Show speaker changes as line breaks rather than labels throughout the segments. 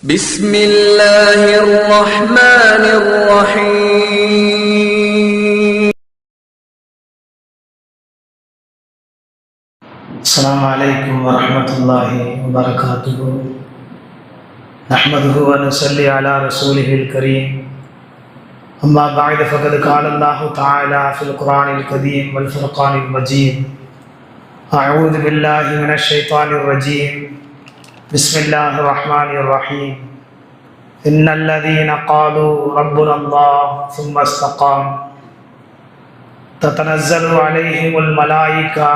بسم الله الرحمن الرحيم.
السلام عليكم ورحمة الله وبركاته. نحمده ونصلي على رسوله الكريم. أما بعد فقد قال الله تعالى في القرآن الكريم والفرقان المجيد: أعوذ بالله من الشيطان الرجيم. بسم الله الرحمن الرحيم. إن الذين قالوا ربنا الله ثم استقاموا تتنزل عليهم الملائكة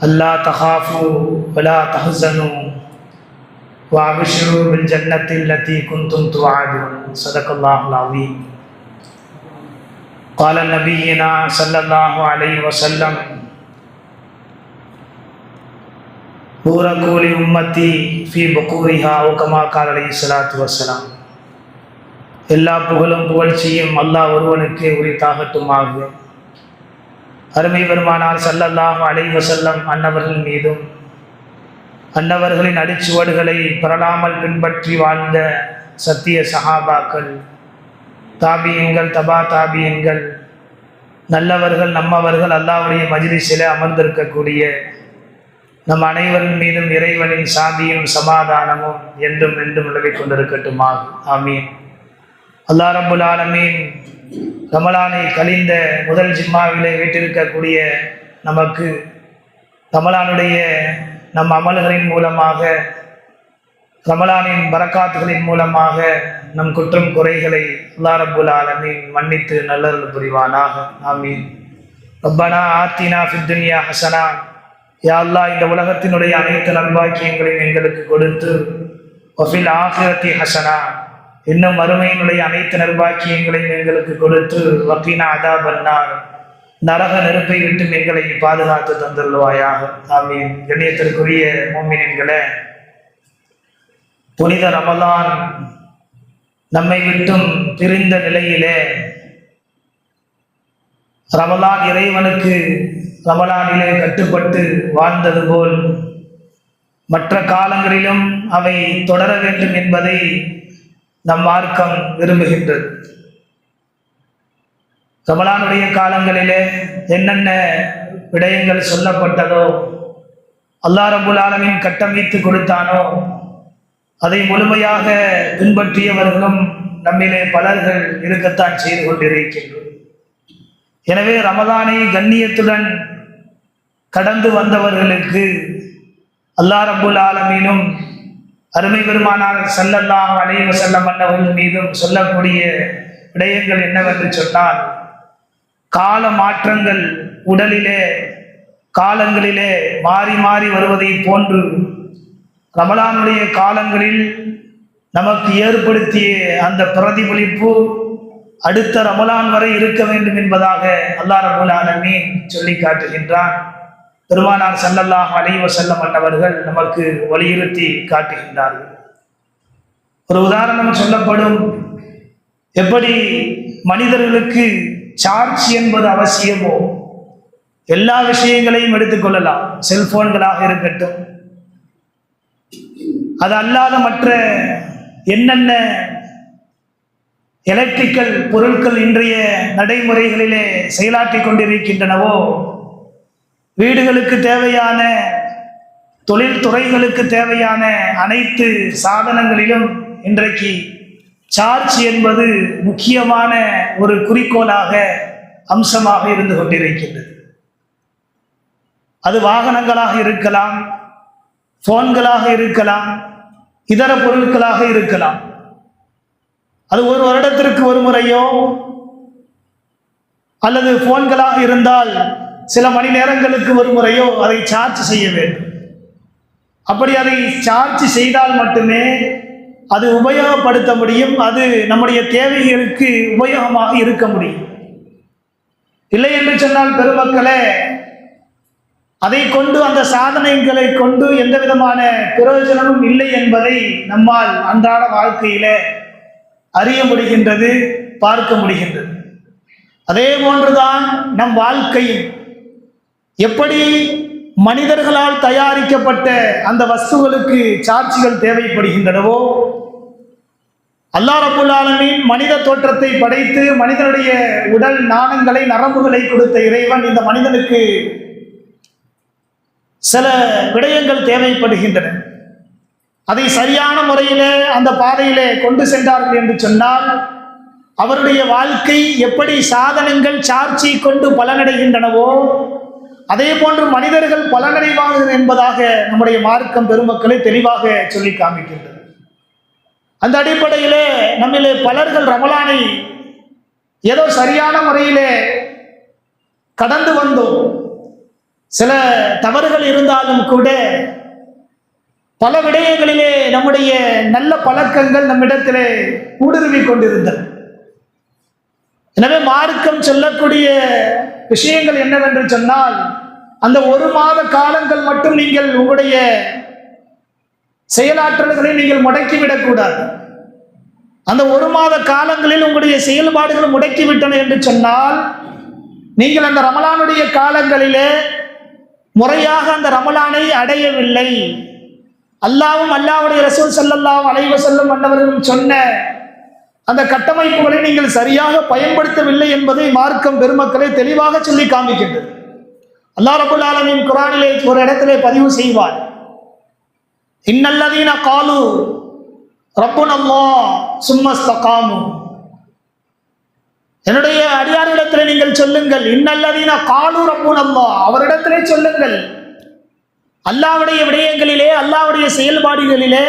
ألا تخافوا ولا تحزنوا وأبشروا بالجنة التي كنتم توعدون. صدق الله العظيم. قال نبينا صلى الله عليه وسلم: பூரக்கூலி உம்மத்தி ஃபி பக்கூரிஹா ஓ கமா கால அலைஹிஸ்ஸலாத்து வஸ்ஸலாம். எல்லா புகழும் புகழ்ச்சியும் அல்லாஹ் ஒருவனுக்கே உரித்தாகட்டுமாக. அருமை பெருமானார் ஸல்லல்லாஹு அலைஹி வஸல்லம் அன்னவர்கள் மீதும் அன்னவர்களின் அடிச்சுவடுகளை பரலாமல் பின்பற்றி வாழ்ந்த சத்திய சஹாபாக்கள், தாபியங்கள், தபா தாபியங்கள், நல்லவர்கள், நம்மவர்கள், அல்லாஹ்வுடைய மஜ்லிஸிலே அமர்ந்திருக்கக்கூடிய நம் அனைவரின் மீதும் இறைவனின் சாந்தியும் சமாதானமும் என்றும் என்றும் நிலவிக் கொண்டிருக்கட்டுமாக. ஆமீன். அல்லாஹ் ரப்புல் ஆலமீன் ரமலானை கழிந்த முதல் ஜிம்மாவிலே வீட்டிருக்கக்கூடிய நமக்கு ரமலானுடைய நம் அமல்களின் மூலமாக, ரமலானின் பரக்காத்துகளின் மூலமாக நம் குற்றம் குறைகளை அல்லாஹ் ரப்புல் ஆலமீன் மன்னித்து நல்லருள் புரிவானாக. ஆமீன். ரப்பனா ஆத்தினா ஃபித் துன்யா ஹஸனா. யா அல்லாஹ், இந்த உலகத்தினுடைய அனைத்து நல்வாக்கியங்களையும் எங்களுக்கு கொடுத்து, வஃபில் ஆখিরাতি ஹஸனா, இன்னும் மறுமையினுடைய அனைத்து நல்வாக்கியங்களையும் எங்களுக்கு கொடுத்து, வக்கீனா அதாபன்னார், நரக நெருப்பை விட்டு எங்களை பாதுகாத்து தந்துள்ளுவாயாக. ஆமீன். கண்ணியத்திற்குரிய மோமினீன்களே, புனித ரமலான் நம்மை விட்டும் பிரிந்த நிலையிலே ரமலான் இறைவனுக்கு ரமலானிலே கட்டுப்பட்டு வாழ்ந்தது போல் மற்ற காலங்களிலும் அவை தொடர வேண்டும் என்பதை நம் மார்க்கம் விரும்புகின்றது. ரமலானுடைய காலங்களிலே என்னென்ன விடயங்கள் சொல்லப்பட்டதோ, அல்லாஹ் ரப்புல் ஆலமீன் கட்டமைத்து கொடுத்தானோ, அதை முழுமையாக பின்பற்றியவர்களும் நம்மிலே பலர்கள் இருக்கத்தான் செய்து கொண்டிருக்கின்றோம். எனவே ரமலானை கண்ணியத்துடன் கடந்து வந்தவர்களுக்கு அல்லாஹ் ரப்புல் ஆலமீனும் அருமை பெருமானார் ஸல்லல்லாஹு அலைஹி வஸல்லம் அன்னவர்கள் மீதும் சொல்லக்கூடிய விடயங்கள் என்னவென்று சொன்னால், கால மாற்றங்கள் உடலிலே காலங்களிலே மாறி மாறி வருவதை போன்று ரமலானுடைய காலங்களில் நமக்கு ஏற்படுத்திய அந்த பிரதிபலிப்பு அடுத்த ரமலான் வரை இருக்க வேண்டும் என்பதாக அல்லாஹ் ரப்புல் ஆலமீன் சொல்லி காட்டுகின்றான். பெருமானார் ஸல்லல்லாஹு அலைஹி வஸல்லம் அன்னவர்கள் நமக்கு வலியுறுத்தி காட்டுகின்றார்கள். ஒரு உதாரணம் சொல்லப்படும். எப்படி மனிதர்களுக்கு சார்ஜ் என்பது அவசியமோ, எல்லா விஷயங்களையும் எடுத்துக்கொள்ளலாம். செல்போன்களாக இருக்கட்டும், அது அல்லாத மற்ற என்னென்ன எலக்ட்ரிக்கல் பொருட்கள் இன்றைய நடைமுறைகளிலே செயலாற்றி கொண்டிருக்கின்றனவோ, வீடுகளுக்கு தேவையான, தொழில் துறைகளுக்கு தேவையான அனைத்து சாதனங்களிலும் இன்றைக்கு சார்ஜ் என்பது முக்கியமான ஒரு குறிக்கோளாக, அம்சமாக இருந்து கொண்டிருக்கின்றது. அது வாகனங்களாக இருக்கலாம், போன்களாக இருக்கலாம், இதர பொருட்களாக இருக்கலாம். அது ஒரு வருடத்திற்கு ஒரு முறையோ, அல்லது போன்களாக இருந்தால் சில மணி நேரங்களுக்கு ஒரு முறையோ அதை சார்ஜ் செய்ய வேண்டும். அப்படி அதை சார்ஜ் செய்தால் மட்டுமே அது உபயோகப்படுத்த முடியும், அது நம்முடைய தேவைகளுக்கு உபயோகமாக இருக்க முடியும். இல்லை என்று சொன்னால் பெருமக்களே, அதை கொண்டு, அந்த சாதனைகளை கொண்டு எந்த விதமான பிரயோஜனமும் இல்லை என்பதை நம்மால் அன்றாட வாழ்க்கையிலே அறிய முடிகின்றது, பார்க்க முடிகின்றது. அதே போன்றுதான் நம் வாழ்க்கையும். எப்படி மனிதர்களால் தயாரிக்கப்பட்ட அந்த வஸ்துகளுக்கு சாட்சிகள் தேவைப்படுகின்றனவோ, அல்லாஹ் ரப்புல் ஆலமீன் மனித தோற்றத்தை படைத்து மனிதனுடைய உடல் நாணங்களை நரம்புகளை கொடுத்த இறைவன் இந்த மனிதனுக்கு சில விடயங்கள் தேவைப்படுகின்றன. அதை சரியான முறையிலே அந்த பாதையிலே கொண்டு சென்றார்கள் என்று சொன்னால் அவருடைய வாழ்க்கை எப்படி சாதனங்கள் சாட்சி கொண்டு பலனடைகின்றனவோ அதே போன்று மனிதர்கள் பலனடைவார்கள் என்பதாக நம்முடைய மார்க்கம் பெருமக்களை தெளிவாக சொல்லி காமிக்கின்றது. அந்த அடிப்படையிலே நம்மிலே பலர்கள் ரமலானை ஏதோ சரியான முறையிலே கடந்து வந்தோம். சில தவறுகள் இருந்தாலும் கூட பல விடயங்களிலே நம்முடைய நல்ல பழக்கங்கள் நம்மிடத்திலே ஊடுருவி கொண்டிருந்தன. எனவே மார்க்கம் சொல்லக்கூடிய விஷயங்கள் என்னவென்று சொன்னால், அந்த 1 மாத காலங்கள் மட்டும் நீங்கள் உங்களுடைய செயலாற்றல்களை நீங்கள் முடக்கிவிடக்கூடாது. அந்த 1 மாத காலங்களில் உங்களுடைய செயல்பாடுகள் முடக்கிவிட்டன என்று சொன்னால் நீங்கள் அந்த ரமலானுடைய காலங்களிலே முறையாக அந்த ரமலானை அடையவில்லை. அல்லாஹ்வும் அல்லாஹ்வுடைய ரசூல் ஸல்லல்லாஹு அலைஹி வஸல்லம் அன்னவர்களும் சொன்ன அந்த கட்டமைப்புகளை நீங்கள் சரியாக பயன்படுத்தவில்லை என்பதை மார்க்கம் பெருமக்களை தெளிவாக சொல்லி காமிக்கின்றது. அல்லாஹ் ரப்பல் ஆலமீன் குர்ஆனிலே ஒரு இடத்திலே பதிவு செய்வார், இன்னல்லதீன காலு ரப்புனல்லாஹ் சும்மஸ்தகாமு, என்னுடைய அடியாரிடத்திலே நீங்கள் சொல்லுங்கள், இன்னல்லதீன காலு ரப்புனல்லாஹ், அவரிடத்திலே சொல்லுங்கள், அல்லாஹ்வுடைய விடயங்களிலே அல்லாஹ்வுடைய செயல்பாடுகளிலே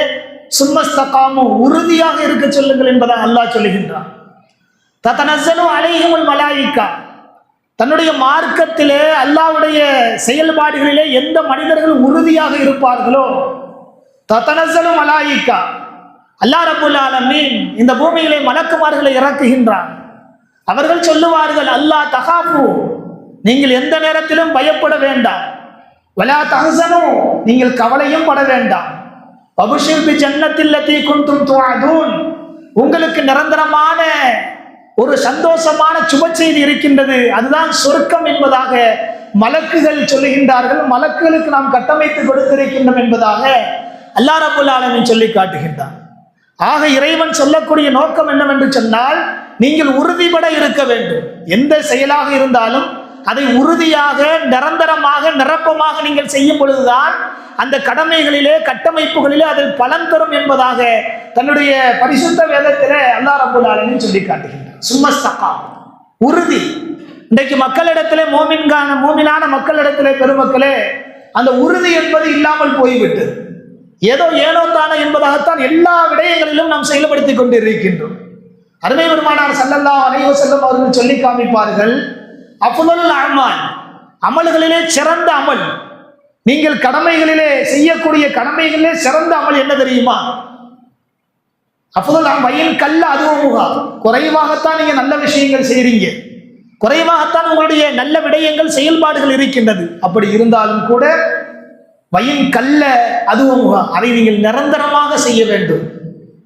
சும்மஸ்தகாமு, உறுதியாக இருக்க சொல்லுங்கள் என்பதாக அல்லாஹ் சொல்லுகின்றான். ததனஸ்ஸலு அலைஹிமுல் மலாயிகா, தன்னுடைய மார்க்கத்திலே அல்லாஹ்வுடைய செயல்பாடுகளிலே எந்த மனிதர்கள் உறுதியாக இருப்பார்களோ ததனஸ்ஸலு மலாயிகா, அல்லாஹ் ரப்புல் ஆலமீன் இந்த பூமியிலே மலக்குமார்களை இறக்குகின்றான். அவர்கள் சொல்லுவார்கள், அல்லாஹ் தகாஃபு, நீங்கள் எந்த நேரத்திலும் பயப்பட வேண்டாம், வலா தஹ்சனு, நீங்கள் கவலையும் பட வேண்டாம், வபஷிர் பி ஜன்னத்தில்லதி குன்தும் துஅதூன், உங்களுக்கு நிரந்தரமான ஒரு சந்தோஷமான சுப செய்தி இருக்கின்றது, அதுதான் சொர்க்கம் என்பதாக மலக்குகள் சொல்லுகின்றார்கள். மலக்குகளுக்கு நாம் கட்டமைத்து கொடுத்திருக்கின்றோம் என்பதாக அல்லாஹ் ரப்புல் ஆலமீன் சொல்லி காட்டுகின்றான். ஆக இறைவன் சொல்லக்கூடிய நோக்கம் என்னவென்று சொன்னால், நீங்கள் உறுதிபட இருக்க வேண்டும். எந்த செயலாக இருந்தாலும் அதை உறுதியாக நிரந்தரமாக நிரப்பமாக நீங்கள் செய்யும் பொழுதுதான் அந்த கடமைகளிலே கட்டமைப்புகளிலே அதில் பலன் தரும் என்பதாக தன்னுடைய பரிசுத்த வேதத்திலே அல்லாஹ் ரப்புல் ஆலமீன் சொல்லி காட்டுகின்றார். சும்மஸ்தகாம், உறுதி. இன்றைக்கு மக்களிடத்திலே மோமினான மக்களிடத்திலே பெருமக்களே அந்த உறுதி என்பது இல்லாமல் போய்விட்டது. ஏனோ தானோ என்பதாகத்தான் எல்லா விடயங்களிலும் நாம் செயல்படுத்திக் கொண்டு இருக்கின்றோம். அருமை பெருமானார் ஸல்லல்லாஹு அலைஹி வஸல்லம் அவர்கள் சொல்லி காமிப்பார்கள், அஃதலுல் அமால், அமல்களிலே சிறந்த அமல், நீங்கள் கடமைகளிலே செய்யக்கூடிய கடமைகளிலே சிறந்த அமல் என்ன தெரியுமா? அஃதலுல் வயல் கல்ல அதுவுமுகா, குறைவாகத்தான் நீங்க நல்ல விஷயங்கள் செய்றீங்க, குறைவாகத்தான் உங்களுடைய நல்ல விடயங்கள் செயல்பாடுகள் இருக்கின்றது. அப்படி இருந்தாலும் கூட வயின் கல்ல அதுவுமுகா, அதை நீங்கள் நிரந்தரமாக செய்ய வேண்டும்.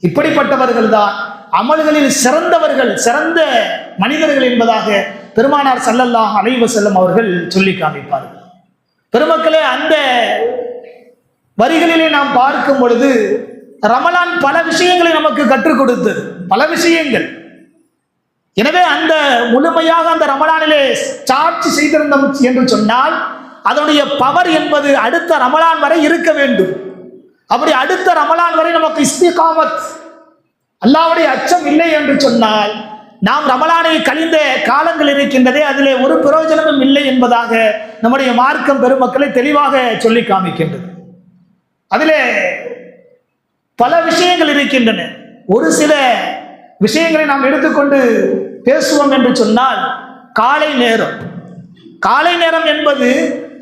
இப்படிப்பட்டவர்கள் தான் அமல்களில் சிறந்தவர்கள், சிறந்த மனிதர்கள் என்பதாக பெருமானார் ஸல்லல்லாஹு அலைஹி வஸல்லம் அவர்கள் சொல்லி காமிப்பார்கள். பெருமக்களே, அந்த வரிகளிலே நாம் பார்க்கும் பொழுது ரமலான் பல விஷயங்களை நமக்கு கற்றுக் கொடுத்தது, பல விஷயங்கள். எனவே அந்த முழுமையாக அந்த ரமலானிலே சாட்சி செய்திருந்தோம் என்று சொன்னால் அதனுடைய பவர் என்பது அடுத்த ரமலான் வரை இருக்க வேண்டும். அப்படி அடுத்த ரமலான் வரை நமக்கு இஸ்திகாமத், அல்லாஹ்வுடைய அச்சம் இல்லை என்று சொன்னால் நாம் ரமலானை கழிந்த காலங்கள் இருக்கின்றதே அதிலே ஒரு பிரயோஜனமும் இல்லை என்பதாக நம்முடைய மார்க்கம் பெருமக்களை தெளிவாக சொல்லி காமிக்கின்றது. அதிலே பல விஷயங்கள் இருக்கின்றன. ஒரு சில விஷயங்களை நாம் எடுத்துக்கொண்டு பேசுவோம் என்று சொன்னால், காலை நேரம் என்பது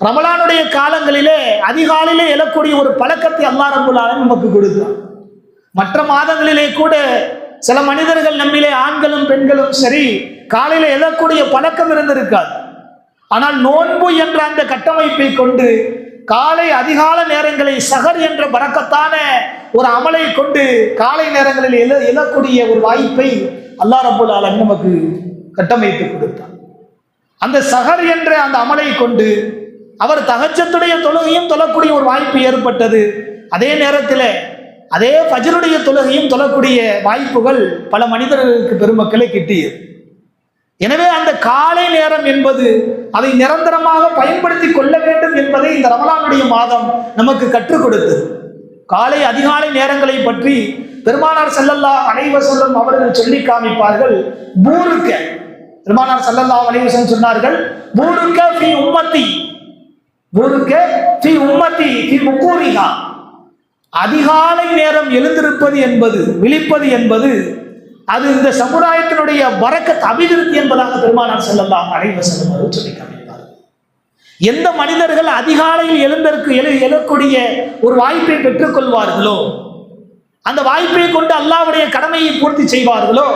ரமலானுடைய காலங்களிலே அதிகாலையிலே எழக்கூடிய ஒரு பழக்கத்தை அல்லாஹ் ரப்புல் ஆலமீன் நமக்கு கொடுத்தார். மற்ற மாதங்களிலே கூட சில மனிதர்கள் நம்மிலே ஆண்களும் பெண்களும் சரி காலையில எழக்கூடிய பழக்கம் இருந்திருக்காது. ஆனால் நோன்பு என்ற அந்த கட்டமைப்பை கொண்டு காலை அதிகால நேரங்களை சஹர் என்ற பரக்கத்தான ஒரு அமலை கொண்டு காலை நேரங்களில் எழக்கூடிய ஒரு வாய்ப்பை அல்லாஹ் ரப்புல் ஆலமீன் நமக்கு கட்டமைத்து கொடுத்தார். அந்த சஹர் என்ற அந்த அமலை கொண்டு அவர் தஹஜ்ஜுடைய தொழுகையும் தொழக்கூடிய ஒரு வாய்ப்பு ஏற்பட்டது. அதே நேரத்தில் அதே ஃபஜ்ருடைய தொழுகையும் தொழக்கூடிய வாய்ப்புகள் பல மனிதர்களுக்கு பெருமக்களை கிட்டியது. எனவே அந்த காலை நேரம் என்பது அதை நிரந்தரமாக பயன்படுத்தி கொள்ள வேண்டும் என்பதை இந்த ரமலானுடைய மாதம் நமக்கு கற்றுக் கொடுத்தது. காலை அதிகாலை நேரங்களை பற்றி பெருமானார் ஸல்லல்லாஹு அலைஹி வஸல்லம் அவர்கள் சொல்லி காமிப்பார்கள். பூருக்க, பெருமானார் ஸல்லல்லாஹு அலைஹி வஸல்லம் சொன்னார்கள், பூருக்க ஃபீ உம்மத்தி, பூருக்க ஃபீ உம்மத்தி ஃபீ முகூரிஹா. அதிகாலை நேரம் எழுந்திருப்பது என்பது, விழிப்பது என்பது, அது இந்த சமுதாயத்தினுடைய பரக்கத், அபிவிருத்தி என்பதாக பெருமானார் ஸல்லல்லாஹு அலைஹி வஸல்லம் அவர்கள் சொல்லி காமிப்பார்கள். எந்த மனிதர்கள் அதிகாலையில் எழக்கூடிய ஒரு வாய்ப்பை பெற்றுக் கொள்வார்களோ, அந்த வாய்ப்பை கொண்டு அல்லாஹ்வுடைய கடமையை பூர்த்தி செய்வார்களோ,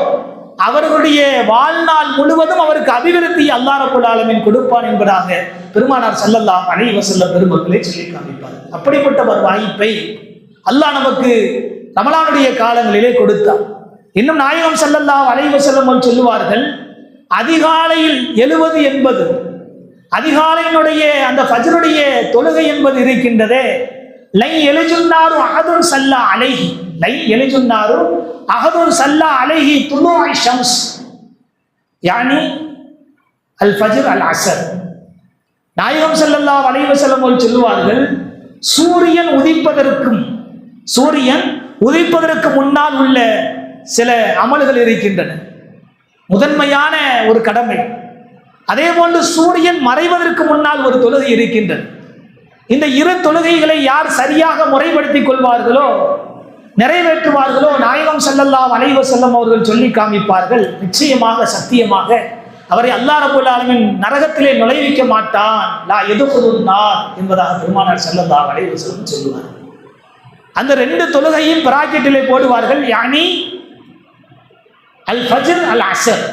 அவர்களுடைய வாழ்நாள் முழுவதும் அவருக்கு அபிவிருத்தி அல்லாஹ் ரப்பல் ஆலமீன் கொடுப்பான் என்பதாக பெருமானார் ஸல்லல்லாஹு அலைஹி வஸல்லம் பெருமக்களை சொல்லி காமிப்பார். அப்படிப்பட்ட ஒரு வாய்ப்பை அல்லாஹ் நமக்கு ரமலானுடைய காலங்களிலே கொடுத்தார். இன்னும் நாயகம் ஸல்லல்லாஹு அலைஹி வஸல்லம் சொல்லுவார்கள், அதிகாலையில் எழுவது என்பது, அதிகாலையினுடைய அந்த ஃபஜ்ருடைய தொழுகை என்பது இருக்கின்றதே, லை எலிஜுன்னாரு அஹதுன் ஸல்லா அலைஹி, லை எலிஜுன்னாரு அஹதுன் ஸல்லா அலைஹி துலூஇ ஷம்ஸ், யானி அல் ஃபஜ்ர் அல் அஸர். நாயகம் ஸல்லல்லாஹு அலைஹி வஸல்லம் சொல்லுவார்கள், சூரியன் உதிப்பதற்கு முன்னால் உள்ள சில அமல்கள் இருக்கின்றன, முதன்மையான ஒரு கடமை. அதே போன்று சூரியன் மறைவதற்கு முன்னால் ஒரு தொழுகை இருக்கின்றது. இந்த இரு தொழுகைகளை யார் சரியாக முறைப்படுத்திக் கொள்வார்களோ, நிறைவேற்றுவார்களோ, நாயகம் ஸல்லல்லாஹு அலைஹி வஸல்லம் அவர்கள் சொல்லி காமிப்பார்கள், நிச்சயமாக சத்தியமாக அவரை அல்லாஹ் ரப்பல் ஆலமீன் நரகத்திலே நுழைவிக்க மாட்டான், லா யதுகுலுன் நார் என்பதாக பெருமானார் ஸல்லல்லாஹு அலைஹி வஸல்லம் சொல்லுவார்கள். அந்த ரெண்டு தொழுகையும் பிராக்கெட்டிலே போடுவார்கள், யானி அல் ஃபஜ்ர் அல் அஸர்,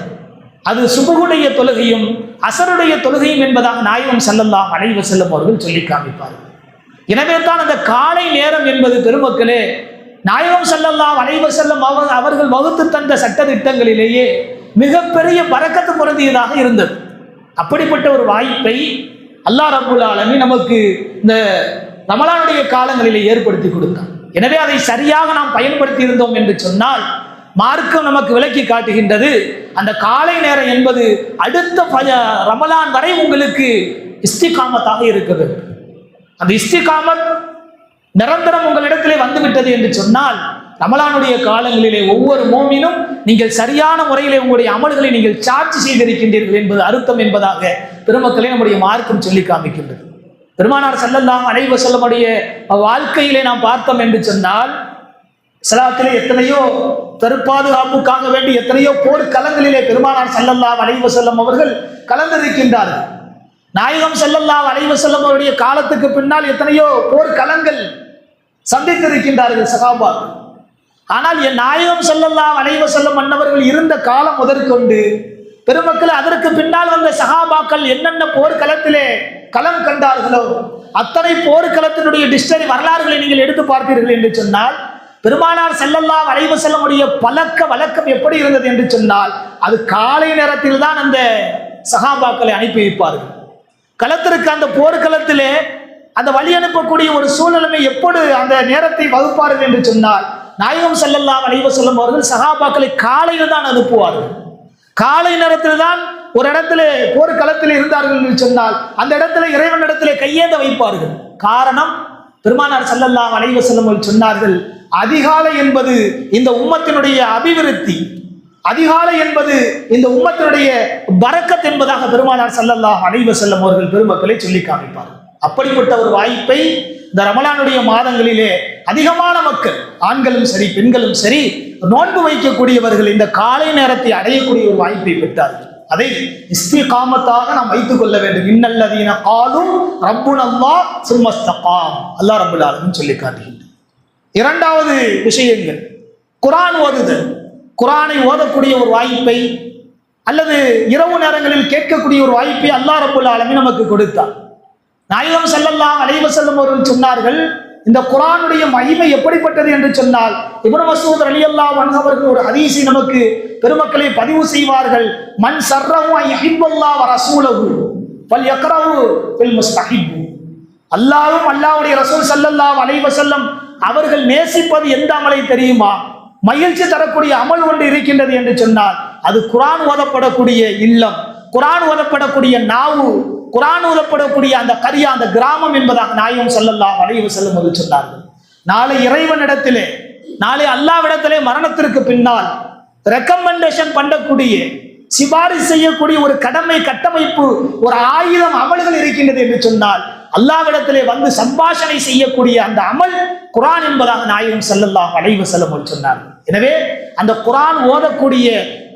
அது சுபஹுடைய தொழுகையும் அஸருடைய தொழுகையும் என்பதாக நாயகம் ஸல்லல்லாஹு அலைஹி வஸல்லம் அவர்கள் சொல்லி காமிப்பார்கள். எனவே தான் அந்த காலை நேரம் என்பது பெருமக்களே, நாயகம் ஸல்லல்லாஹு அலைஹி வஸல்லம் அவர்கள் வகுத்து தந்த சட்ட திட்டங்களிலேயே மிகப்பெரிய பரக்கத்து பொருந்தியதாக இருந்தது. அப்படிப்பட்ட ஒரு வாய்ப்பை அல்லாஹ் ரப்பல் ஆலமீன் நமக்கு இந்த ரமலானுடைய காலங்களிலே ஏற்படுத்தி கொடுத்தார். எனவே அதை சரியாக நாம் பயன்படுத்தி இருந்தோம் என்று சொன்னால், மார்க்கம் நமக்கு விளக்கி காட்டுகின்றது, அந்த காலை நேரம் என்பது அடுத்த ரமலான் வரை உங்களுக்கு இஸ்திகாமத்தாக இருக்குது. அந்த இஸ்திகாமத் நிரந்தரம் உங்களிடத்திலே வந்துவிட்டது என்று சொன்னால், ரமலானுடைய காலங்களிலே ஒவ்வொரு மோமினும் நீங்கள் சரியான முறையிலே உங்களுடைய அமல்களை நீங்கள் சாட்சி செய்திருக்கின்றீர்கள் என்பது அர்த்தம் என்பதாக பெருமக்களே நம்முடைய மார்க்கம் சொல்லி காமிக்கின்றது. பெருமானார் ஸல்லல்லாஹு அலைஹி வஸல்லம் உடைய வாழ்க்கையிலே நாம் பார்த்தோம் என்று சொன்னால், ஸலாத்திலே எத்தனையோ தற்பாதுகாப்புக்காக வேண்டி எத்தனையோ போர்க்களங்களிலே பெருமானார் ஸல்லல்லாஹு அலைஹி வஸல்லம் அவர்கள் கலந்திருக்கின்றார்கள். நாயகம் ஸல்லல்லாஹு அலைஹி வஸல்லம் அவருடைய காலத்துக்கு பின்னால் எத்தனையோ போர்க்களங்கள் சந்தித்திருக்கின்றார்கள் சஹாபாக்கள். ஆனால் என் நாயகம் ஸல்லல்லாஹு அலைஹி வஸல்லம் அன்னவர்கள் இருந்த காலம் முதற்கொண்டு பெருமக்கள் அதற்கு பின்னால் வந்த சஹாபாக்கள் என்னென்ன போர்க்களத்திலே களம் கண்டார்களோ அத்தனை போர்க்களத்தினுடைய டிஸ்டரி வரலாறுகளை நீங்கள் எடுத்து பார்த்தீர்கள் என்று சொன்னால், பெருமானார் ஸல்லல்லாஹு அலைஹி வஸல்லம் உடைய பழக்க வழக்கம் எப்படி இருந்தது என்று சொன்னால், அது காலை நேரத்தில் தான் அந்த சஹாபாக்களை அனுப்பி வைப்பார்கள். களத்திற்கு அந்த போர்க்களத்திலே அந்த வழி அனுப்பக்கூடிய ஒரு சூழ்நிலைமை எப்போது அந்த நேரத்தை வகுப்பார்கள் என்று சொன்னால், நாயகம் ஸல்லல்லாஹு அலைஹி வஸல்லம் அவர்கள் சஹாபாக்களை காலையில் தான் அனுப்புவார்கள். காலை நேரத்தில் தான் ஒரு இடத்துல போர்க்களத்தில் இருந்தார்கள் என்று சொன்னால், அந்த இடத்துல இறைவன் இடத்துல கையேந்த வைப்பார்கள். காரணம், பெருமானார் ஸல்லல்லாஹு அலைஹி வஸல்லம் அவர்கள் சொன்னார்கள், அதிகாலை என்பது இந்த உம்மத்தினுடைய அபிவிருத்தி, அதிகாலை என்பது இந்த உம்மத்தினுடைய பரக்கத் என்பதாக பெருமானார் ஸல்லல்லாஹு அலைஹி வஸல்லம் அவர்கள் பெருமக்களை சொல்லி காமிப்பார்கள். அப்படிப்பட்ட ஒரு வாய்ப்பை இந்த ரமலானுடைய மாதங்களிலே அதிகமான மக்கள், ஆண்களும் சரி பெண்களும் சரி, நோன்பு வைக்கக்கூடியவர்கள் இந்த காலை நேரத்தை அடையக்கூடிய ஒரு வாய்ப்பை பெற்றார்கள். அதை இஸ்திகாமத்தாக நாம் வைத்துக் கொள்ள வேண்டும். இன்னல்லதீன காலு ரப்புனல்லாஹ் சும்ம இஸ்தகாம், அல்லாஹ் ரப்பல் ஆலமீன் சொல்லி காட்டுகின்றார். இரண்டாவது விஷயங்கள், குர்ஆன் ஓதுதல். குர்ஆனை ஓதக்கூடிய ஒரு வாய்ப்பை அல்லது இரவு நேரங்களில் கேட்கக்கூடிய ஒரு வாய்ப்பை அல்லாஹ் ரப்பல் ஆலமீன் நமக்கு கொடுத்தார். நாயகம் ஸல்லல்லாஹு அலைஹி வஸல்லம் அவர்கள் சொன்னார்கள், இந்த குர்ஆனுடைய மகிமை எப்படிப்பட்டது என்று சொன்னால், இப்னு மஸ்ஊத் ரலியல்லாஹு அன்ஹு அவர்கள் ஒரு ஹதீஸை நமக்கு பெருமக்களை பதிவு செய்வார்கள். மன் சர்ரஹு யஹிப்புல்லாஹ் வ ரசூலஹு, ஃபல்யக்ரஹு ஃபில் முஸ்தஹிப். அல்லாஹ்வும் அல்லாஹ்வுடைய ரசூல் ஸல்லல்லாஹு அலைஹி வஸல்லம் அவர்கள் நேசிப்பது எந்த அமலை தெரியுமா? மகிழ்ச்சி தரக்கூடிய அமல் ஒன்று இருக்கின்றது என்று சொன்னால் அது குர்ஆன் ஓதப்படக்கூடிய இல்லம், குர்ஆன் ஓதப்படக்கூடிய நாவு, குர்ஆன் ஓதப்படக்கூடிய அந்த கரியா, அந்த கிராமம் என்பதாக நாயகம் ஸல்லல்லாஹு அலைஹி வஸல்லம் அவர்கள் சொன்னார்கள். நாளை இறைவனிடத்திலே, நாளை அல்லாஹ்விடத்திலே மரணத்திற்கு பின்னால் ரெக்கமெண்டேஷன் பண்ணக்கூடிய, சிபாரிசு செய்யக்கூடிய ஒரு கடமை கட்டமைப்பு, ஒரு 1000 அமல்கள் இருக்கின்றது என்று சொன்னால் அல்லாஹ்விடத்திலே வந்து சம்பாஷணை செய்யக்கூடிய அந்த அமல் குர்ஆன் என்பதாக நாயகம் ஸல்லல்லாஹு அலைஹி வஸல்லம் அவர்கள் சொன்னார்கள். எனவே அந்த குர்ஆன் ஓதக்கூடிய,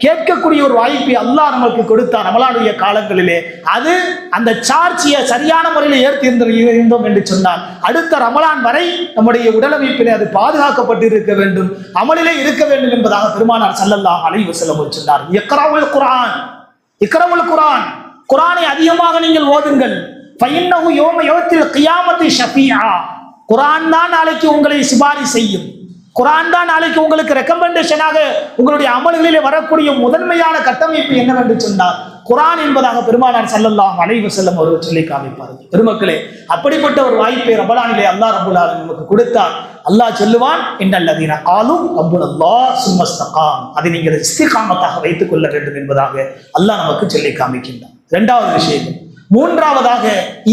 கேட்கக்கூடிய ஒரு வாய்ப்பை அல்லாஹ் நமக்கு கொடுத்தார் ரமலானுடைய காலங்களிலே. அது அந்த சார்ஜியை சரியான முறையில் ஏற்றிருந்தோம் என்று சொன்னால் அடுத்த ரமலான் வரை நம்முடைய உடலமைப்பிலே அது பாதுகாக்கப்பட்டு இருக்க வேண்டும், அமலிலே இருக்க வேண்டும் என்பதாக பெருமானார் ஸல்லல்லாஹு அலைஹி வஸல்லம் சொன்னார். இக்ராவுல் குர்ஆன், இக்ராவுல் குர்ஆன், குர்ஆனை அதிகமாக நீங்கள் ஓதுங்கள். ஃபைன்னஹு யௌம யௌத்தில் கியாமத்தி ஷஃபீஆ. குர்ஆன் தான் நாளைக்கு உங்களை சிபாரிசு செய்யும், குர்ஆன் தான் நாளைக்கு உங்களுக்கு ரெக்கமெண்டேஷனாக உங்களுடைய அமல்களிலே வரக்கூடிய முதன்மையான கட்டமைப்பு என்னவென்று சொன்னார் குர்ஆன் என்பதாக பெருமானார் ஸல்லல்லாஹு அலைஹி வஸல்லம் அவர்கள் சொல்லி காமிப்பார்கள். பெருமக்களே, அப்படிப்பட்ட ஒரு வாய்ப்பை ரமலானிலே அல்லாஹ் ரப்பல் ஆலமீன் நமக்கு கொடுத்தார். அல்லாஹ் சொல்லுவான், இன்னல்லதீன காலு ரப்புனல்லாஹ் சும்மஸ்தகாம். அதை நீங்கள் இஸ்திகாமத்தாக வைத்துக் கொள்ள வேண்டும் என்பதாக அல்லாஹ் நமக்கு சொல்லி காமிக்கின்றார். இரண்டாவது விஷயம், மூன்றாவதாக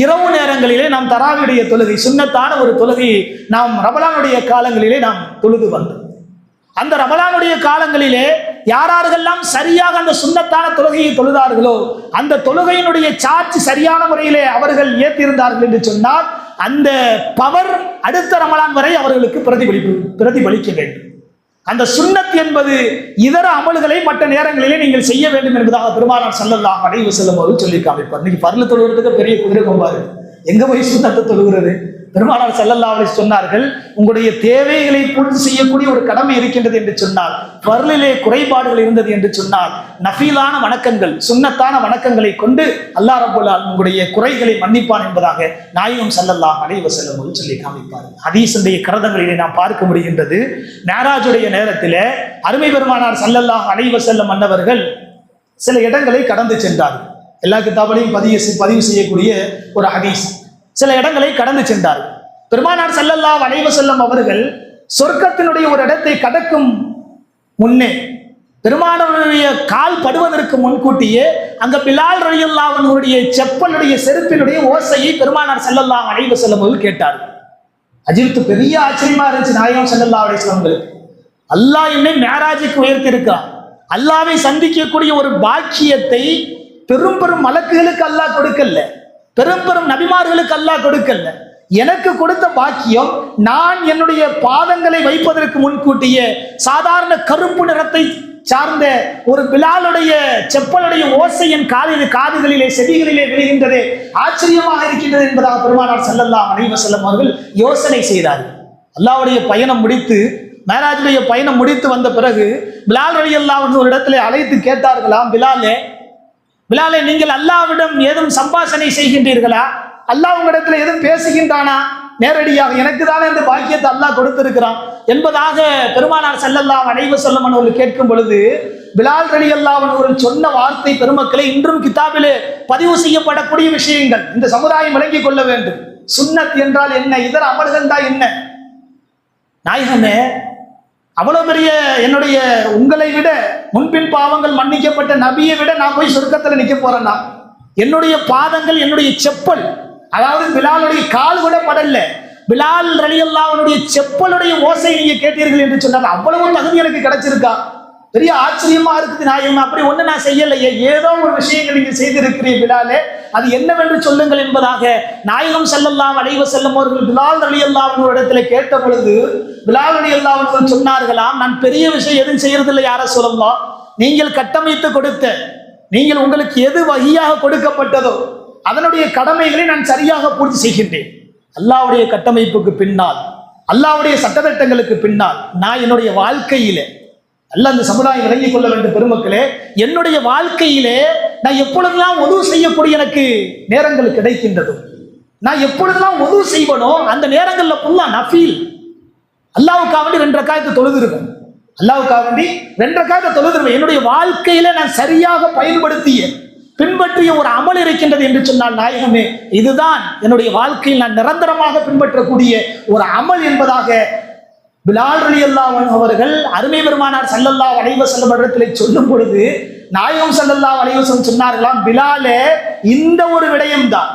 இரவு நேரங்களிலே நாம் தராவியுடைய தொழுகை, சுன்னத்தான ஒரு தொழுகையை நாம் ரமலானுடைய காலங்களிலே நாம் தொழுது வந்தோம். அந்த ரமலானுடைய காலங்களிலே யாரெல்லாம் சரியாக அந்த சுன்னத்தான தொழுகையை தொழுதார்களோ, அந்த தொழுகையினுடைய சார்ஜ் சரியான முறையிலே அவர்கள் ஏற்றிருந்தார்கள் என்று சொன்னால் அந்த பவர் அடுத்த ரமலான் வரை அவர்களுக்கு பிரதிபலிக்க வேண்டும். அந்த சுன்னத் என்பது இதர அமல்களை மற்ற நேரங்களிலே நீங்கள் செய்ய வேண்டும் என்பதாக பெருமானார் ஸல்லல்லாஹு அலைஹி வஸல்லம் அவர்கள் சொல்லி காமிப்பார். இன்னைக்கு பர்ல தொழுகிறதுக்கு பெரிய குதிரை கொம்பாரு, எங்க போய் சுன்னத்தை தொழுகிறது? பெருமானார் ஸல்லல்லாஹு அலைஹி சொன்னார்கள், உங்களுடைய தேவைகளை பூர்த்தி செய்யக்கூடிய ஒரு கடமை இருக்கின்றது என்று சொன்னால், பர்லிலே குறைபாடுகள் இருந்தது என்று சொன்னால், நஃபீலான வணக்கங்கள், சுன்னத்தான வணக்கங்களை கொண்டு அல்லாஹ் ரப்பல் ஆலமீன் உங்களுடைய குறைகளை மன்னிப்பான் என்பதாக நாயகம் ஸல்லல்லாஹு அலைஹி வஸல்லம் அவர்கள் சொல்லி காமிப்பார். ஹதீஸுடைய கிரந்தங்களிலே நாம் பார்க்க முடிகின்றது, மேராஜுடைய நேரத்திலே அருமை பெருமானார் ஸல்லல்லாஹு அலைஹி வஸல்லம் அன்னவர்கள் சில இடங்களை கடந்து சென்றார்கள். எல்லா கிதாபிலையும் பதிவு செய்யக்கூடிய ஒரு ஹதீஸ். சில இடங்களை கடந்து சென்றார்கள். பெருமானார் ஸல்லல்லாஹு அலைஹி வஸல்லம் அவர்கள் சொர்க்கத்தினுடைய ஒரு இடத்தை கடக்கும் முன்னே, பெருமானாருடைய கால் படுவதற்கு முன்கூட்டியே அங்க பிலால் ரலியல்லாஹு அன்ஹுடைய செப்பலுடைய செருப்பினுடைய ஓசையை பெருமானார் ஸல்லல்லாஹு அலைஹி வஸல்லம் அவர்கள் கேட்டார்கள். அஜிப்து பெரிய ஆச்சரியமா இருந்துச்சு நாயகம் ஸல்லல்லாஹு அலைஹி வஸல்லம் அவர்களுக்கு. அல்லாஹ் என்னை மேராஜுக்கு உயர்த்தி இருக்கிறார். அல்லாஹ்வை சந்திக்கக்கூடிய ஒரு பாக்கியத்தை பெரும் பெரும் மலக்குகளுக்கு அல்லாஹ் கொடுக்கல, பெரும் பெரும் நபிமார்களுக்கு அல்லாஹ் கொடுக்கல. எனக்கு கொடுத்த பாக்கியம், நான் என்னுடைய பாதங்களை வைப்பதற்கு முன்கூட்டியே சாதாரண கருப்பு நிறத்தை சார்ந்த ஒரு பிலாலுடைய செப்பலுடைய ஓசை என் காதுகளிலே செவிகளிலே விழுகின்றதே, ஆச்சரியமாக இருக்கின்றது என்பதாக பெருமானார் ஸல்லல்லாஹு அலைஹி வஸல்லம் அவர்கள் யோசனை செய்தார்கள். அல்லாஹ்வுடைய பயணம் முடித்து, மேராஜுடைய பயணம் முடித்து வந்த பிறகு பிலால் ரலியல்லாஹு அன்ஹு ஒரு இடத்திலே அழைத்து கேட்டார்களாம், பிலாலே நீங்கள் அல்லாஹ்விடம் ஏதும் சம்பாஷணை செய்கின்றீர்களா? அல்லாஹ் உங்களிடத்தில் எதுவும் பேசுகின்றானா? நேரடியாக எனக்கு தானே இந்த பாக்கியத்தை அல்லாஹ் கொடுத்திருக்கிறான் என்பதாக பெருமானார் ஸல்லல்லாஹு அலைஹி வஸல்லம் அவர்கள் கேட்கும் பொழுது பிலால் ரலியல்லாஹு அன்ஹு அவர்கள் சொன்ன வார்த்தை, பெருமக்களை இன்றும் கிதாபிலே பதிவு செய்யப்படக்கூடிய விஷயங்கள், இந்த சமுதாயம் விளங்கிக் கொள்ள வேண்டும். சுன்னத் என்றால் என்ன, இதர அமல்கள் தான் என்ன? நாயகமே, அவ்வளவு பெரிய என்னுடைய உங்களை விட முன்பின் பாவங்கள் மன்னிக்கப்பட்ட நபியை விட நான் போய் சொர்க்கத்தில் நிற்க போறேன்னா, என்னுடைய பாதங்கள், என்னுடைய செப்பல், அதாவது பிலாலுடைய கால் கூட படல, பிலால் ரலியல்லாஹு அன்ஹுடைய செப்பலுடைய ஓசை நீங்க கேட்டீர்கள் என்று சொன்னாங்க. அவ்வளவு தகுதி எனக்கு கிடைச்சிருக்கா? பெரிய ஆச்சரியமா இருக்குது நாயகம். அப்படி ஒண்ணு நான் செய்யலையே, ஏதோ ஒரு விஷயங்கள் நீங்க செய்திருக்கிறீர்கள் பிலாலே, அது என்னவென்று சொல்லுங்கள் என்பதாக நாயகம் ஸல்லல்லாஹு அலைஹி வஸல்லம் அவர்கள் பிலால் ரலியல்லாஹு அன்ஹு இடத்துல கேட்ட பொழுது பிலால் ரலியல்லாஹு அன்ஹு சொன்னார்களாம், நான் பெரிய விஷயம் எதுவும் செய்யறதில்லை யார சொல்லலாம், நீங்கள் கட்டமைத்து கொடுத்த, நீங்கள் உங்களுக்கு எது வஹியாக கொடுக்கப்பட்டதோ அதனுடைய கடமைகளை நான் சரியாக பூர்த்தி செய்கின்றேன். அல்லாஹ்வுடைய கட்டமைப்புக்கு பின்னால், அல்லாஹ்வுடைய சட்டத்திட்டங்களுக்கு பின்னால் நான் என்னுடைய வாழ்க்கையிலே, அல்ல அந்த சமுதாயம் விளங்கிக் கொள்ள வேண்டும் பெருமக்களே, என்னுடைய வாழ்க்கையிலே நான் எப்பொழுதெல்லாம் உதவு செய்யக்கூடிய எனக்கு நேரங்கள் கிடைக்கின்றதோ, நான் எப்பொழுதெல்லாம் உதவு செய்வனோ அந்த நேரங்கள்ல ஃபுல்லா நஃபீல், அல்லாஹ்வுக்காக வேண்டி 2 ரக்காயத்தை தொழுதுருவேன், அல்லாஹ்வுக்காக வேண்டி 2 ரக்காயத்தை தொழுதுருவேன். என்னுடைய வாழ்க்கையில நான் சரியாக பயன்படுத்திய, பின்பற்றிய ஒரு அமல் இருக்கின்றது என்று சொன்னால், நாயகமே இதுதான் என்னுடைய வாழ்க்கையில் நான் நிரந்தரமாக பின்பற்றக்கூடிய ஒரு அமல் என்பதாக பிலால் ரலியல்லாஹு அன்ஹு அவர்கள் அருமை பெருமானார் ஸல்லல்லாஹு அலைஹி வஸல்லம் இடத்திலே சொல்லும் பொழுது நாயகம் ஸல்லல்லாஹு அலைஹி வஸல்லம் சொன்னார்களாம், பிலாலே இந்த ஒரு விடயம்தான்,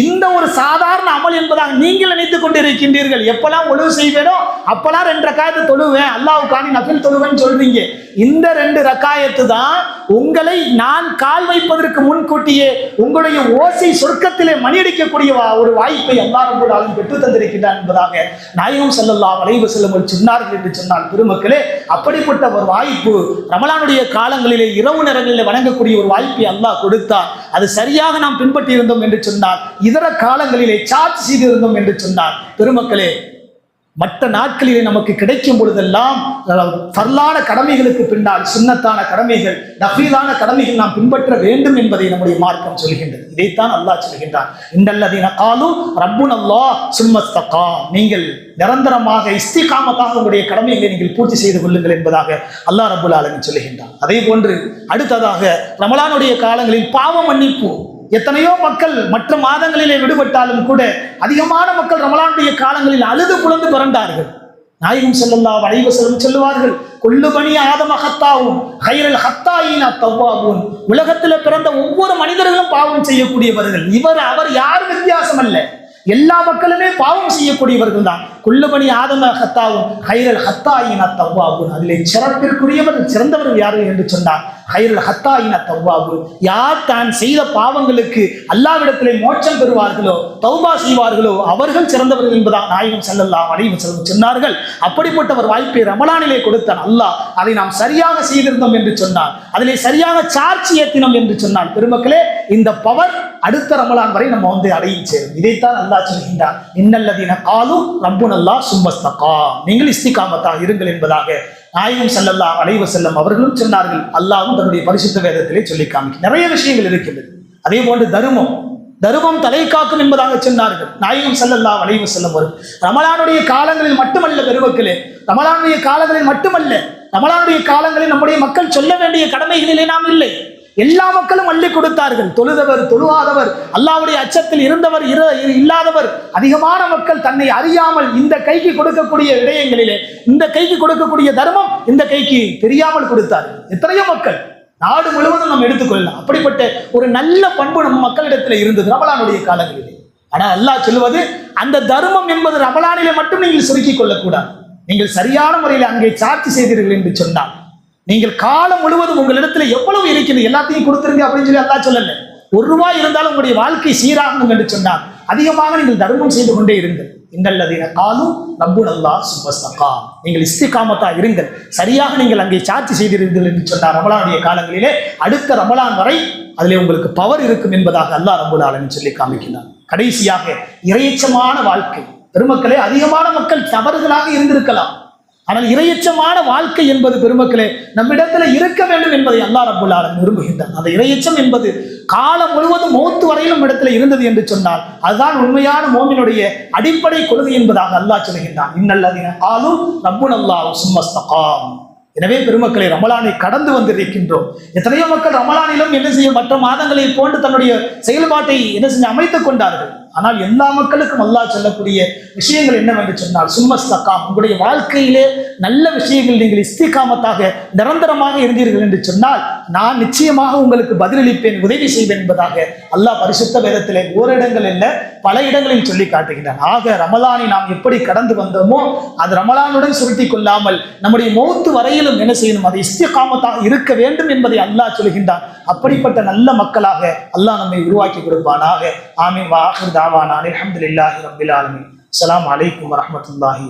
இந்த ஒரு சாதாரண அமல் என்பதாக நீங்கள் நினைத்துக் கொண்டிருக்கின்றீர்கள். எப்பெல்லாம் ஒழுவு செய்வேனோ அப்பெல்லாம் 2 ரக்காயத்து தொழுவேன், அல்லாஹ்வுக்காண்டி நஃபில் தொழுவேன்னு சொல்றீங்க. இந்த 2 ரக்காயத்து தான் உங்களை நான் கால் வைப்பதற்கு முன்கூட்டியே உங்களுடைய ஓசை சொர்க்கத்திலே மணியடிக்கக்கூடிய ஒரு வாய்ப்பை அல்லாஹ் ரப்பல் ஆலமீன் பெற்று தந்திருக்கிறார் என்பதாக நாயகம் ஸல்லல்லாஹு அலைஹி வஸல்லம் சொன்னார்கள் என்று சொன்னால், பெருமக்களே அப்படிப்பட்ட ஒரு வாய்ப்பு ரமலானுடைய காலங்களிலே இரவு நேரங்களிலே வணங்கக்கூடிய ஒரு வாய்ப்பை அல்லாஹ் கொடுத்தார். அது சரியாக நாம் பின்பற்றி இருந்தோம் என்று சொன்னால், இதர காலங்களிலே சார்ஜ் செய்திருந்தோம் என்று சொன்னார், பெருமக்களே மற்ற நாட்களிலே நமக்கு கிடைக்கும் பொழுதெல்லாம் ஃபர்லான கடமைகளுக்கு பின்னால் சுன்னத்தான கடமைகள், நஃபீலான கடமைகள் நாம் பின்பற்ற வேண்டும் என்பதை நம்முடைய மார்க்கம் சொல்கின்றது. இதைத்தான் அல்லாஹ் சொல்கின்றான், இன்னல்லதீன காலு ரப்புனல்லாஹ் சும்மஸ்தகாம், நீங்கள் நிரந்தரமாக இஸ்திகாமத்தாக உங்களுடைய கடமைகளை நீங்கள் பூர்த்தி செய்து கொள்ளுங்கள் என்பதாக அல்லாஹ் ரப்புல் ஆலமீன் சொல்கின்றான். அதே போன்று அடுத்ததாக ரமலானுடைய காலங்களில் பாவ மன்னிப்பு. எத்தனையோ மக்கள் மற்ற மாதங்களிலே விடுபட்டாலும் கூட அதிகமான மக்கள் ரமலானுடைய காலங்களில் அழுது புலந்து பிறந்தார்கள். நாயகம் ஸல்லல்லாஹு அலைஹி வஸல்லம் சொல்லுவார்கள், குல்லு பனி ஆதம ஹத்தாவும் கைரல் ஹத்தாயின தவ்வாபூன், உலகத்தில் பிறந்த ஒவ்வொரு மனிதர்களும் பாவம் செய்யக்கூடியவர்கள். அவர் யாரும் வித்தியாசம் அல்ல, எல்லா மக்களுமே பாவம் செய்யக்கூடியவர்கள் தான். குல்லு பனி ஆதம ஹத்தாவும் கைரல் ஹத்தாயின தவ்வாபூன், அதிலே சிறப்பிற்குரியவர் சிறந்தவர் யாரு என்று சொன்னார், கைரல் ஹத்தாயின தவ்வாபூன், யார் தான் செய்த பாவங்களுக்கு அல்லாஹ்விடத்திலே மோட்சம் பெறுவார்களோ தௌபா செய்வார்களோ அவர்கள் சிறந்தவர்கள் என்பதாக நாயகம் ஸல்லல்லாஹு அலைஹி வஸல்லம் சொன்னார்கள். அப்படிப்பட்ட ஒரு வாய்ப்பை ரமலானிலே கொடுத்தான் அல்லாஹ். அதை நாம் சரியாக செய்திருந்தோம் என்று சொன்னார், அதிலே சரியாக சார்ஜ் ஏற்றினோம் என்று சொன்னால், பெருமக்களே இந்த பவர் அடுத்த ரமலான் வரை நம்ம அடையும் சேரும். இதைத்தான் அல்லாஹ் சொல்கின்றார், இன்னல்லதீன காலு ரப்புனல்லாஹ் சும்மஸ்தகாம், நீங்கள் இஸ்திகாமத்தாக இருங்கள் என்பதாக நாயகம் ஸல்லல்லாஹு அலைஹி வஸல்லம் அவர்களும் சொன்னார்கள். அல்லாஹ்வும் தன்னுடைய பரிசுத்த வேதத்திலே சொல்லி காமிக்க நிறைய விஷயங்கள் இருக்கின்றது. அதே போன்று தர்மம் தலை காக்கும் என்பதாக சொன்னார்கள் நாயகம் ஸல்லல்லாஹு அலைஹி வஸல்லம் அவர்கள். ரமலானுடைய காலங்களில் மட்டுமல்ல பெருமக்களே, ரமலானுடைய காலங்களில் மட்டுமல்ல, ரமலானுடைய காலங்களில் நம்முடைய மக்கள் சொல்ல வேண்டிய கடமைகளிலே நாம் இல்லை, எல்லா மக்களும் அள்ளி கொடுத்தார்கள். தொழுதவர் தொழுவாதவர், அல்லாஹ்வுடைய அச்சத்தில் இருந்தவர் இல்லாதவர், அதிகமான மக்கள் தன்னை அறியாமல் இந்த கைக்கு கொடுக்கக்கூடிய விடயங்களிலே, இந்த கைக்கு கொடுக்கக்கூடிய தர்மம் இந்த கைக்கு தெரியாமல் கொடுத்தார்கள். எத்தனையோ மக்கள் நாடு முழுவதும் நம்ம எடுத்துக்கொள்ளலாம். அப்படிப்பட்ட ஒரு நல்ல பண்பு நம்ம மக்களிடத்தில் இருந்தது ரமலானுடைய காலங்களிலே. ஆனால் அல்லாஹ் சொல்லுவது, அந்த தர்மம் என்பது ரமலானிலே மட்டும் நீங்கள் சுருக்கிக் கொள்ளக்கூடாது. நீங்கள் சரியான முறையில் அங்கே சாட்சி செய்தீர்கள் என்று சொன்னால், நீங்கள் காலம் முழுவதும் உங்களிடத்துல எவ்வளவு இருக்கிறது எல்லாத்தையும் கொடுத்துருங்க அப்படின்னு சொல்லி அல்லாஹ் சொல்லல. ₹1 இருந்தாலும் உங்களுடைய வாழ்க்கை சீராகணும் என்று சொன்னார், அதிகமாக நீங்கள் தர்மம் செய்து கொண்டே இருங்கள். இன்னல்லதீன காலு ரப்புனல்லாஹ் சும்மஸ்தகாம், நீங்கள் இஸ்திகாமத்தா இருங்கள், சரியாக நீங்கள் அங்கே சாட்சி செய்திருந்தீர்கள் என்று சொன்னார். ரமலானுடைய காலங்களிலே அடுத்த ரமலான் வரை அதிலே உங்களுக்கு பவர் இருக்கும் என்பதாக அல்லாஹ் ரப்புல் ஆலமீன் சொல்லி காமிக்கிறார். கடைசியாக இறையச்சமான வாழ்க்கை. பெருமக்களே, அதிகமான மக்கள் தவறுகளாக இருந்திருக்கலாம், ஆனால் இறையச்சமான வாழ்க்கை என்பது பெருமக்களே நம்மிடத்துல இருக்க வேண்டும் என்பதை அல்லாஹ் ரப்புல் ஆலமீன் விரும்புகின்றான். அந்த இறையச்சம் என்பது காலம் முழுவதும் மௌத்து வரையிலும் இடத்துல இருந்தது என்று சொன்னால் அதுதான் உண்மையான மோமினுடைய அடிப்படை கொள்கை என்பதாக அல்லாஹ் சொல்கின்றான், இன்னல்லதீன காலு ரப்புனல்லாஹ் சும்மஸ்தகாம். எனவே பெருமக்களை ரமலானை கடந்து வந்திருக்கின்றோம். எத்தனையோ மக்கள் ரமலானிலும் என்ன செய்ய மற்ற மாதங்களை போன்று தன்னுடைய செயல்பாட்டை அமைத்துக் கொண்டார்கள். ஆனால் எல்லா மக்களுக்கும் அல்லாஹ் சொல்லக்கூடிய விஷயங்கள் என்னவென்று சொன்னால், சும்மஸ்தகாம், உங்களுடைய வாழ்க்கையிலே நல்ல விஷயங்கள் நீங்கள் இஸ்திகாமத்தாக நிரந்தரமாக இருந்தீர்கள் என்று சொன்னால் நான் நிச்சயமாக உங்களுக்கு பதிலளிப்பேன், உதவி செய்வேன் என்பதாக அல்லாஹ் பரிசுத்த வேதத்திலே ஓரிடங்கள் அல்ல பல இடங்களில் சொல்லி காட்டுகின்றான். ஆக ரமலானை நாம் எப்படி கடந்து வந்தோமோ அது ரமலானுடன் சுருட்டி கொள்ளாமல் நம்முடைய மௌத்து வரையிலும் என்ன செய்யணும், அது இஸ்திகாமத்தாக இருக்க வேண்டும் என்பதை அல்லாஹ் சொல்கின்றான். அப்படிப்பட்ட நல்ல மக்களாக அல்லாஹ் நம்மை உருவாக்கி கொடுப்பானாக. ஆமீன். வ ஆகிர் தாவானா அல்ஹம்துலில்லாஹி ரப்பில் ஆலமீன். அஸ்ஸலாமு அலைக்கும் வரஹ்மத்துல்லாஹி.